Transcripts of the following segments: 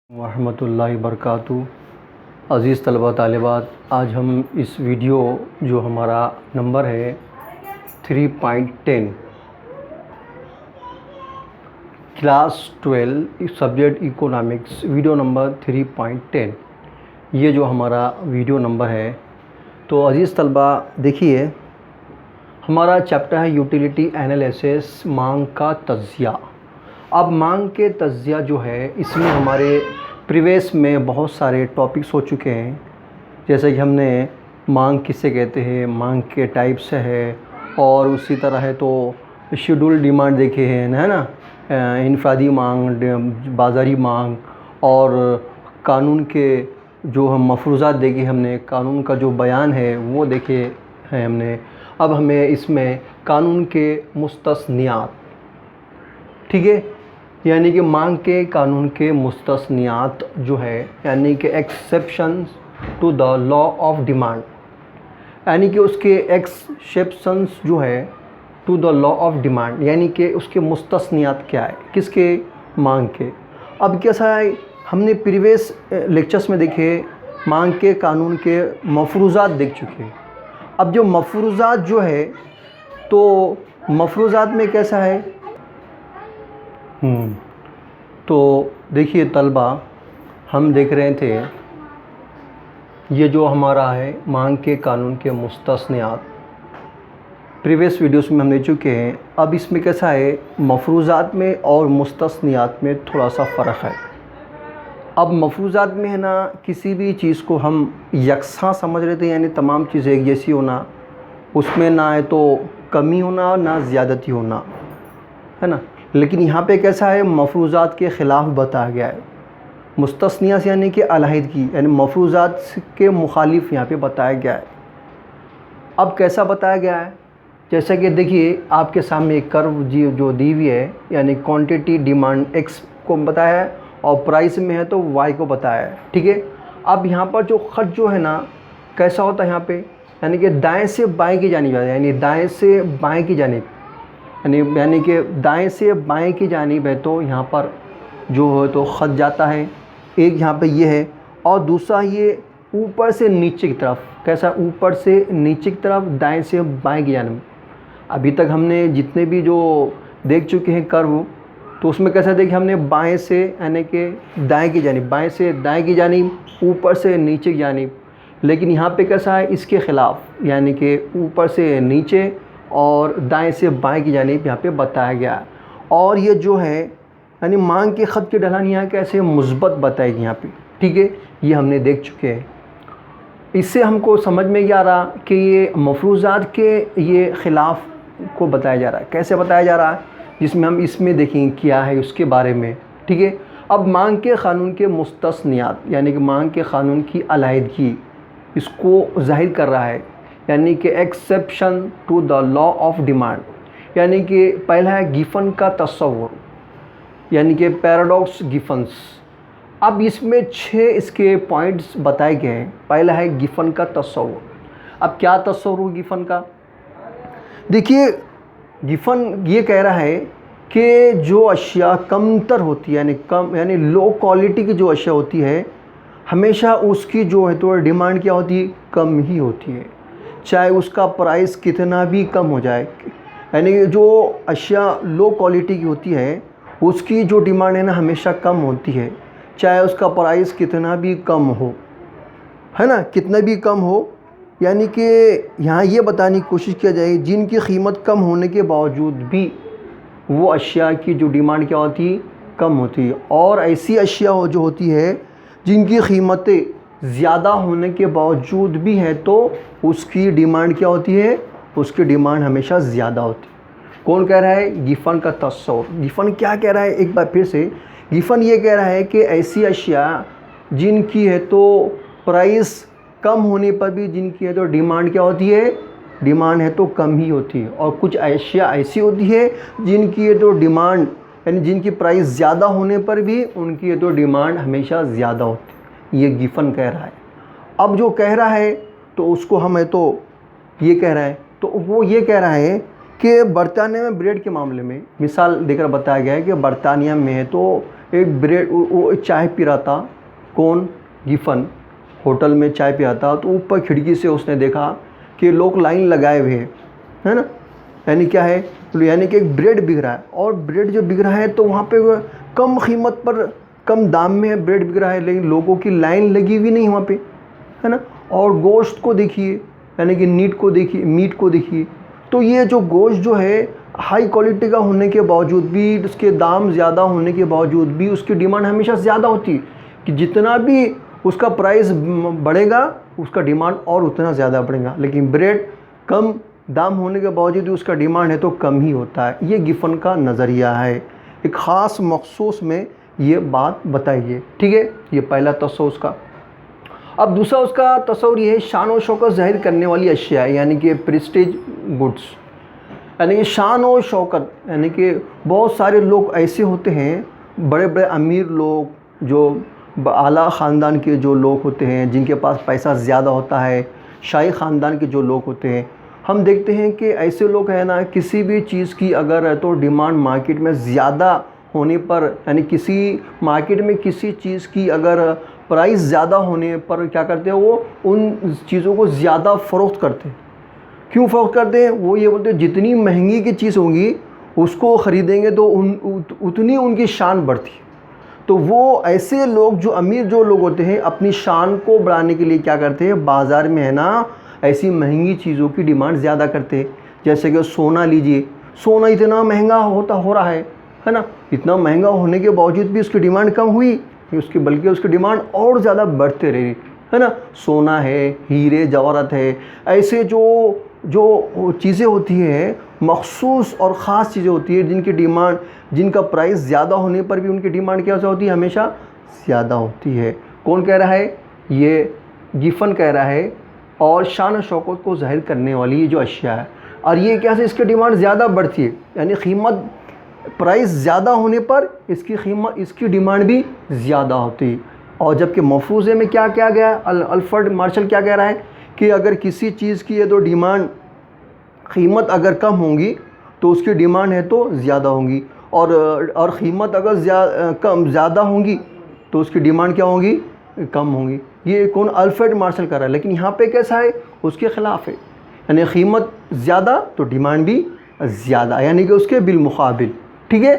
वरहमतुल्लाहि वबरकातुहू। अज़ीज़ तलबा तालिबात, आज हम इस वीडियो जो हमारा नंबर है 3.10 class 12 subject economics, video number 3.10, ये जो हमारा वीडियो नंबर है। तो अज़ीज़ तलबा देखिए, हमारा चैप्टर है यूटिलिटी एनालिसिस, मांग का तज्ज़िया। अब मांग के तज्ज़िया जो है, इसमें हमारे प्रीवियस में बहुत सारे टॉपिक्स हो चुके हैं। जैसे कि हमने मांग किसे कहते हैं, मांग के टाइप्स है, और उसी तरह है तो शेड्यूल डिमांड देखे हैं, है ना, इनफरादी मांग, बाज़ारी मांग, और कानून के जो हम मफरूज़ात देखे हमने, कानून का जो बयान है वो देखे हैं हमने। अब हमें इसमें कानून के मुस्तस्नियात, ठीक है, यानी कि मांग के कानून के मुस्तस्नियात जो है, यानी कि exceptions to the law of demand, यानी कि उसके एक्सेप्शंस जो है to the law of demand, यानी कि उसके मुस्तस्नियात क्या है, किसके, मांग के। अब कैसा है, हमने प्रीवियस लेक्चर्स में देखे मांग के कानून के मफरूज़ात देख चुके हैं। अब जो मफरूज़ात जो है, तो मफरूज़ात में कैसा है, तो देखिए तलबा, हम देख रहे थे ये जो हमारा है मांग के कानून के मुस्तस्नियात, प्रीवियस वीडियोस में हम देख चुके हैं। अब इसमें कैसा है, मफरूज़ात में और मुस्तस्नियात में थोड़ा सा फ़र्क है। अब मफरूज़ात में है ना, किसी भी चीज़ को हम यकसा समझ रहे थे, यानी तमाम चीज़ें एक जैसी होना, उसमें ना है तो कमी होना ना ज़्यादती होना, है ना। लेकिन यहाँ पे कैसा है, मफरूज़ात के ख़िलाफ़ बताया गया है। मुस्तस्निया से यानी कि अलहदगी, यानी मफरूज़ात के मुखालिफ यहाँ पे बताया गया है। अब कैसा बताया गया है, जैसे कि देखिए आपके सामने एक कर्व जो दी हुई है, यानी क्वांटिटी डिमांड एक्स को बताया है और प्राइस में है तो वाई को बताया है, ठीक है। अब यहाँ पर जो ख़त जो है ना, कैसा होता है यहाँ पे, यानी कि दाएँ से बाएँ की जानिब, यानी दाएँ से बाएँ की जानिब, यानी कि दाएं से बाएं की जानिब है तो यहाँ पर जो है तो ख़त जाता है। एक यहाँ पे ये है, और दूसरा ये ऊपर से नीचे की तरफ, कैसा, ऊपर से नीचे की तरफ, दाएं से बाएं की जानिब। अभी तक हमने जितने भी जो देख चुके हैं कर्व, तो उसमें कैसा देखे हमने, बाएं से यानी कि दाएं की जानिब, बाएं से दाएं की जानिब, ऊपर से नीचे की जानिब। लेकिन यहाँ पे कैसा है, इसके ख़िलाफ़, यानी कि ऊपर से नीचे और दाएं से बाएं की जानिब यहाँ पे बताया गया है। और ये जो है, यानी मांग के ख़त की ढलान यहाँ कैसे मुस्बत बताएगी यहाँ पे, ठीक है, ये हमने देख चुके हैं। इससे हमको समझ में ये आ रहा कि ये मफरूज़ात के ये ख़िलाफ़ को बताया जा रहा है। कैसे बताया जा रहा है, जिसमें हम इसमें देखेंगे क्या है उसके बारे में, ठीक है। अब मांग के क़ानून के मुस्तस्नियात, यानी कि मांग के क़ानून की अलहदगी, इसको ज़ाहिर कर रहा है, यानी कि exception to the law of demand. यानी कि पहला है गिफन का तस्वुर, यानी कि पैराडॉक्स गिफन्स। अब इसमें 6 इसके पॉइंट्स बताए गए हैं। पहला है गिफन का तस्वुर। अब क्या तस्वुर गिफन का, देखिए गिफन ये कह रहा है कि जो अशिया कमतर होती है, यानी कम, यानी लो क्वालिटी की जो अशिया होती है, हमेशा उसकी जो है तो डिमांड क्या होती है, कम ही होती है, चाहे उसका प्राइस कितना भी कम हो जाए। यानी जो अशिया लो क्वालिटी की होती है, उसकी जो डिमांड है ना, हमेशा कम होती है, चाहे उसका प्राइस कितना भी कम हो, है ना, कितना भी कम हो। यानी कि यहाँ ये बताने की कोशिश किया जाए, जिनकी कीमत कम होने के बावजूद भी वो अशिया की जो डिमांड क्या होती है, कम होती है। और ऐसी अशिया जो होती है जिनकी कीमतें ज़्यादा होने के बावजूद भी है तो उसकी डिमांड क्या होती है, उसकी डिमांड हमेशा ज़्यादा होती है। कौन कह रहा है, गिफन का तस्वुर। गिफन क्या कह रहा है, एक बार फिर से, गिफन ये कह रहा है कि ऐसी अशिया जिनकी है तो प्राइस कम होने पर भी जिनकी है तो डिमांड क्या होती है, डिमांड है तो कम ही होती है। और कुछ अशिया ऐसी होती है जिनकी है तो डिमांड, यानी जिनकी प्राइस ज़्यादा होने पर भी उनकी है तो डिमांड हमेशा ज़्यादा होती है। ये गिफन कह रहा है। अब जो कह रहा है तो उसको हम है तो ये कह रहा है, तो वो ये कह रहा है कि बरतानिया में ब्रेड के मामले में मिसाल देकर बताया गया है कि बरतानिया में है तो एक ब्रेड, वो चाय पी रहा था, कौन, गिफन होटल में चाय पी रहा था, तो ऊपर खिड़की से उसने देखा कि लोग लाइन लगाए हुए हैं, है ना, यानी क्या है, तो यानी कि एक ब्रेड बिक रहा है, और ब्रेड जो बिक रहा है तो वहाँ पे कम कीमत पर कम दाम में ब्रेड बिक रहा है, लेकिन लोगों की लाइन लगी हुई नहीं वहाँ पे, है ना। और गोश्त को देखिए, यानी कि मीट को देखिए, तो ये जो गोश्त जो है हाई क्वालिटी का होने के बावजूद भी, उसके दाम ज़्यादा होने के बावजूद भी उसकी डिमांड हमेशा ज़्यादा होती है, कि जितना भी उसका प्राइस बढ़ेगा उसका डिमांड और उतना ज़्यादा बढ़ेगा। लेकिन ब्रेड कम दाम होने के बावजूद उसका डिमांड है तो कम ही होता है। ये गिफन का नज़रिया है, एक ख़ास मखसूस में ये बात बताइए, ठीक है। ये पहला तस्वुर उसका। अब दूसरा उसका तस्वुर ये है, शान और शौकत ज़ाहिर करने वाली अशिया, यानी कि प्रेस्टीज गुड्स, यानी कि शान और शौकत, यानी कि बहुत सारे लोग ऐसे होते हैं, बड़े बड़े अमीर लोग, जो आला ख़ानदान के जो लोग होते हैं, जिनके पास पैसा ज़्यादा होता है, शाही ख़ानदान के जो लोग होते हैं, हम देखते हैं कि ऐसे लोग हैं ना, किसी भी चीज़ की अगर तो डिमांड मार्केट में ज़्यादा होने पर, यानी किसी मार्केट में किसी चीज़ की अगर प्राइस ज़्यादा होने पर क्या करते हैं, वो उन चीज़ों को ज़्यादा फ़रोख्त करते हैं। क्यों फ़रोख्त करते हैं? वो ये बोलते हैं जितनी महंगी की चीज़ होगी उसको ख़रीदेंगे तो उतनी उनकी शान बढ़ती है। तो वो ऐसे लोग, जो अमीर जो लोग होते हैं, अपनी शान को बढ़ाने के लिए क्या करते हैं, बाज़ार में है ना ऐसी महंगी चीज़ों की डिमांड ज़्यादा करते हैं। जैसे कि सोना लीजिए, सोना इतना महंगा हो रहा है ना, इतना महंगा होने के बावजूद भी उसकी डिमांड कम हुई, बल्कि उसकी डिमांड और ज़्यादा बढ़ते रही, है ना। सोना है, हीरे जवाहरात है, ऐसे जो चीज़ें होती हैं, मखसूस और ख़ास चीज़ें होती है, जिनकी डिमांड, जिनका प्राइस ज़्यादा होने पर भी उनकी डिमांड क्या होती है, हमेशा ज़्यादा होती है। कौन कह रहा है? ये गिफन कह रहा है। और शान और शौकत को ज़ाहिर करने वाली ये जो अशिया है, और ये कैसे इसकी डिमांड ज़्यादा बढ़ती है, यानी कीमत, प्राइस ज़्यादा होने पर इसकी डिमांड भी ज़्यादा होती है। और जबकि मफरूज़े में क्या किया गया, अल्फ्रेड मार्शल क्या कह रहा है कि अगर किसी चीज़ की है तो डिमांड, कीमत अगर कम होंगी तो उसकी डिमांड है तो ज़्यादा होंगी, और कीमत अगर ज़्यादा होंगी तो उसकी डिमांड क्या होगी, कम होंगी। ये कौन, अल्फ्रेड मार्शल कर रहा है। लेकिन यहाँ पे कैसा है, उसके ख़िलाफ़ है, यानी कीमत ज़्यादा तो डिमांड भी ज़्यादा, यानी कि उसके बिलमुकाबिल, ठीक है।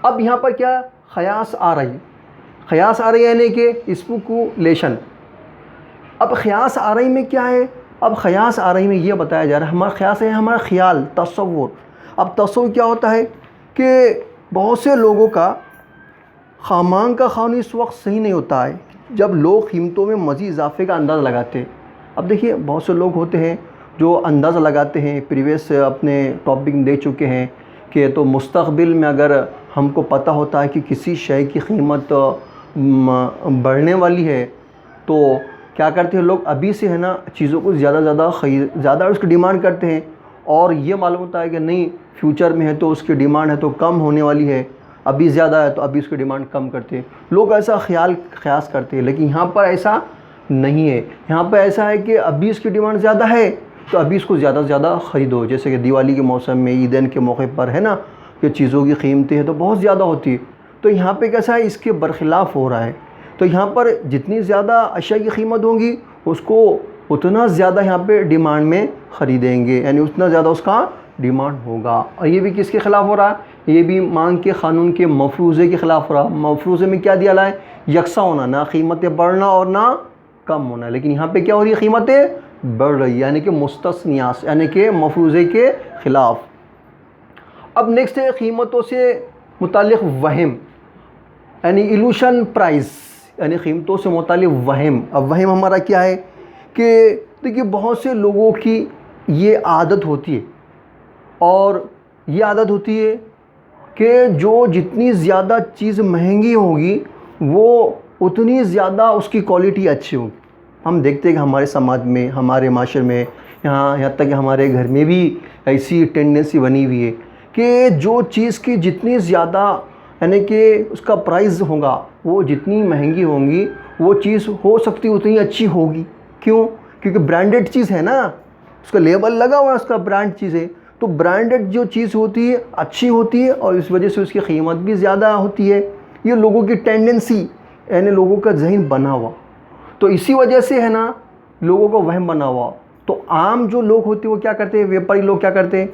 अब यहाँ पर क्या क़यास आ रही है, क़यास आ रही है यानी कि स्पेकुलेशन। अब क़यास आ रही में क्या है, अब क़यास आ रही में ये बताया जा रहा है, हमारा क़यास है हमारा ख्याल, तसव्वुर। अब तसव्वुर क्या होता है कि बहुत से लोगों का खामांग का ख़ान इस वक्त सही नहीं होता है जब लोग कीमतों में मज़ीद इजाफे का अंदाज़ा लगाते हैं। अब देखिए, बहुत से लोग होते हैं जो अंदाज़ा लगाते हैं, प्रीवियस अपने टॉपिक में दे चुके हैं कि तो मुस्तक़बिल में अगर हमको पता होता है कि किसी शय की कीमत बढ़ने वाली है, तो क्या करते हैं लोग, अभी से है ना चीज़ों को ज़्यादा उसकी डिमांड करते हैं, और ये मालूम होता है कि नहीं, फ्यूचर में है तो उसकी डिमांड है तो कम होने वाली है, अभी ज़्यादा है तो अभी उसकी डिमांड कम करते हैं। लोग ऐसा क़यास करते हैं। लेकिन यहाँ पर ऐसा नहीं है, यहाँ पर ऐसा है कि अभी इसकी डिमांड ज़्यादा है तो अभी इसको ज़्यादा से ज़्यादा ख़रीदो। जैसे कि दिवाली के मौसम में, ईदैन के मौके पर, है ना, कि चीज़ों की कीमतें हैं तो बहुत ज़्यादा होती है, तो यहाँ पे कैसा है, इसके बरखिलाफ़ हो रहा है। तो यहाँ पर जितनी ज़्यादा अशिया की कीमत होगी उसको उतना ज़्यादा यहाँ पे डिमांड में ख़रीदेंगे, यानी उतना ज़्यादा उसका डिमांड होगा। और ये भी किसके ख़िलाफ़ हो रहा है, ये भी मांग के क़ानून के मफरूज़े के ख़िलाफ़ हो रहा है। मफरूज़े में क्या दिया ला है, यकसा होना, ना कीमतें बढ़ना और ना कम होना। लेकिन यहाँ पे क्या हो रही है, कीमतें बढ़ रही है, यानी कि मुस्तस्नियास, यानी कि मफरूज़े के ख़िलाफ़। अब नेक्स्ट है कीमतों से मुताल्लिक़ वहम, यानी इल्यूशन प्राइस, यानी कीमतों से मुताल्लिक़ वहम। अब वहम हमारा क्या है कि देखिए, बहुत से लोगों की ये आदत होती है, और ये आदत होती है कि जो जितनी ज़्यादा चीज़ महंगी होगी वो उतनी ज़्यादा उसकी क्वालिटी अच्छी होगी। हम देखते हैं कि हमारे समाज में, हमारे माशरे में, यहाँ तक कि हमारे घर में भी ऐसी टेंडेंसी बनी हुई है कि जो चीज़ की जितनी ज़्यादा, यानी कि उसका प्राइस होगा, वो जितनी महंगी होंगी वो चीज़ हो सकती उतनी अच्छी होगी। क्यों? क्योंकि ब्रांडेड चीज़ है ना, उसका लेबल लगा हुआ है, उसका ब्रांड चीज़ है, तो ब्रांडेड जो चीज़ होती है अच्छी होती है, और इस वजह से उसकी कीमत भी ज़्यादा होती है। ये लोगों की टेंडेंसी यानी लोगों का जहन बना हुआ। तो इसी वजह से है ना लोगों को वहम बना हुआ। तो आम जो लोग होते हैं वो क्या करते हैं, व्यापारी लोग क्या करते हैं,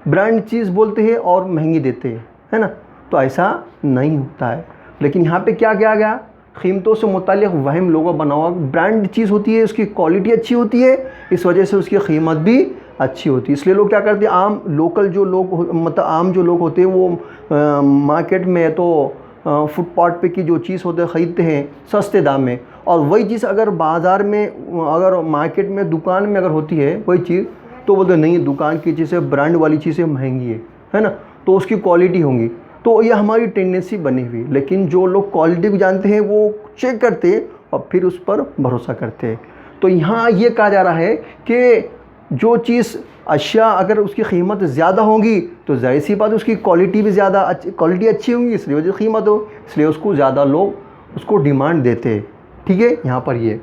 ब्रांड चीज़ बोलते हैं और महंगी देते हैं, है ना। तो ऐसा नहीं होता है। लेकिन यहाँ पे क्या किया गया, कीमतों से मुताल्लिक़ वहम लोगों बना हुआ। ब्रांड चीज़ होती है, उसकी क्वालिटी अच्छी होती है, इस वजह से उसकी कीमत भी अच्छी होती है। इसलिए लोग क्या करते हैं, आम लोकल जो लोग मतलब आम जो लोग होते हैं वो मार्केट में तो फुटपाथ पे की जो चीज़ होते हैं ख़रीदते हैं सस्ते दाम में, और वही चीज़ अगर बाज़ार में अगर मार्केट में दुकान में अगर होती है वही चीज़ तो बोलते नहीं दुकान की चीज़ें ब्रांड वाली चीज़ें महंगी है ना, तो उसकी क्वालिटी होंगी। तो ये हमारी टेंडेंसी बनी हुई। लेकिन जो लोग क्वालिटी को जानते हैं वो चेक करते हैं और फिर उस पर भरोसा करते हैं। तो यहाँ ये कहा जा रहा है कि जो चीज़ अशिया अगर उसकी कीमत ज़्यादा होगी तो ज़ाहिर सी बात उसकी क्वालिटी भी ज़्यादा क्वालिटी अच्छी होगी, इसलिए वजह कीमत हो, इसलिए उसको ज़्यादा लोग उसको डिमांड देते हैं। ठीक है, यहाँ पर ये।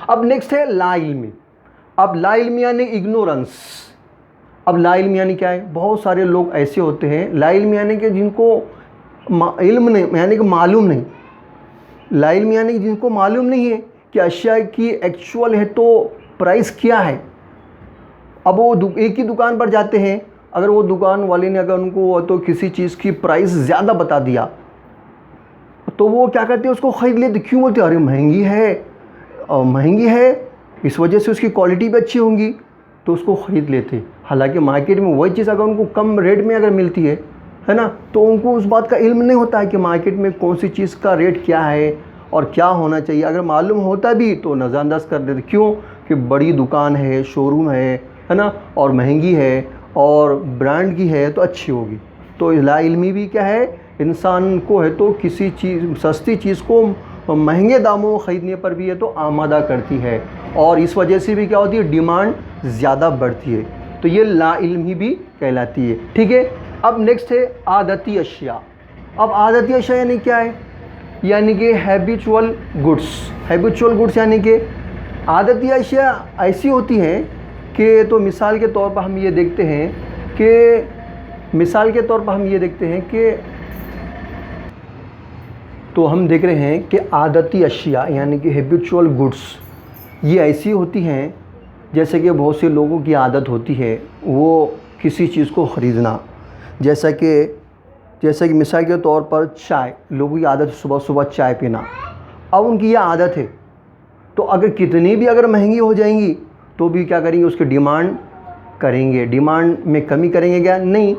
अब नेक्स्ट है ला इल्मी। अब ला इल्मी यानी इग्नोरेंस। अब ला इल्मी यानी क्या है, बहुत सारे लोग ऐसे होते हैं ला इल्मी यानी कि जिनको इल्म नहीं यानी कि मालूम नहीं, ला इल्मी यानी कि जिनको मालूम नहीं है कि अशिया की एक्चुअल है तो प्राइस क्या है। अब वो एक ही दुकान पर जाते हैं, अगर वो दुकान वाले ने अगर उनको तो किसी चीज़ की प्राइस ज़्यादा बता दिया तो वो क्या करते हैं उसको ख़रीद लेते। क्यों बोलते हैं, अरे महंगी है और महंगी है इस वजह से उसकी क्वालिटी भी अच्छी होंगी तो उसको ख़रीद लेते। हालांकि मार्केट में वही चीज़ अगर उनको कम रेट में अगर मिलती है ना, तो उनको उस बात का इल्म नहीं होता है कि मार्केट में कौन सी चीज़ का रेट क्या है और क्या होना चाहिए। अगर मालूम होता भी तो नज़रअंदाज कर देते। क्यों कि बड़ी दुकान है, शोरूम है ना, और महंगी है और ब्रांड की है तो अच्छी होगी। तो ला इल्मी भी क्या है, इंसान को है तो किसी चीज़ सस्ती चीज़ को महंगे दामों ख़रीदने पर भी है तो आमादा करती है, और इस वजह से भी क्या होती है, डिमांड ज़्यादा बढ़ती है। तो ये ला इल्मी भी कहलाती है। ठीक है, अब नेक्स्ट है आदती अशिया। अब आदती अशिया यानी क्या है, यानी कि हैबिचुअल गुड्स। हैबिचुअल गुड्स यानी कि आदती अशिया ऐसी होती हैं कि तो मिसाल के तौर पर हम ये देखते हैं कि तो हम देख रहे हैं कि आदती अशिया यानी कि हैबिचुअल गुड्स ये ऐसी होती हैं जैसे कि बहुत से लोगों की आदत होती है वो किसी चीज़ को ख़रीदना। जैसा कि मिसाल के तौर पर चाय, लोगों की आदत सुबह सुबह चाय पीना। अब उनकी ये आदत है तो अगर कितनी भी अगर महंगी हो जाएंगी तो भी क्या करेंगे, उसकी डिमांड करेंगे। डिमांड में कमी करेंगे क्या, नहीं,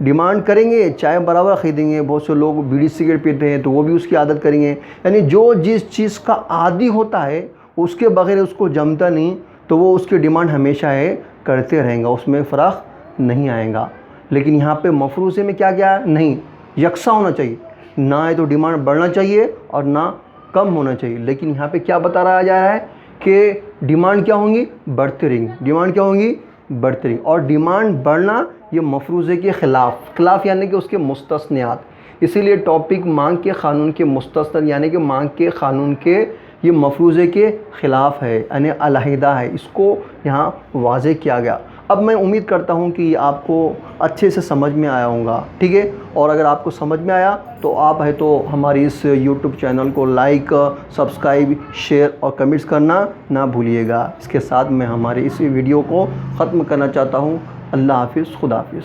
डिमांड करेंगे, चाय बराबर ख़रीदेंगे। बहुत से लोग बीड़ी सिगरेट पीते हैं तो वो भी उसकी आदत करेंगे। यानी जो जिस चीज़ का आदी होता है उसके बगैर उसको जमता नहीं, तो वो उसकी डिमांड हमेशा है करते रहेंगे, उसमें फ़र्क नहीं आएगा। लेकिन यहाँ पे मफरूज़े में क्या क्या है, नहीं, यकसा होना चाहिए, ना है तो डिमांड बढ़ना चाहिए और ना कम होना चाहिए। लेकिन यहाँ पे क्या बता रहा जा रहा है कि डिमांड क्या होंगी, बढ़ती रहेंगी, डिमांड क्या होंगी, बढ़ती रहेंगी। और डिमांड बढ़ना ये मफरूज़े के ख़िलाफ़ यानी कि उसके मुस्तस्नियात। इसीलिए टॉपिक मांग के क़ानून के मुस्तस्न यानी कि मांग के क़ानून के ये मफरूज़े के ख़िलाफ़ है, यानी अलहदा है, इसको यहाँ वाज़े किया गया। अब मैं उम्मीद करता हूँ कि आपको अच्छे से समझ में आया होगा। ठीक है, और अगर आपको समझ में आया तो आप है तो हमारी इस यूट्यूब चैनल को लाइक, सब्सक्राइब, शेयर और कमेंट्स करना ना भूलिएगा। इसके साथ मैं हमारे इस वीडियो को ख़त्म करना चाहता हूँ। अल्लाह हाफ़िज़, खुदा हाफ़िज़।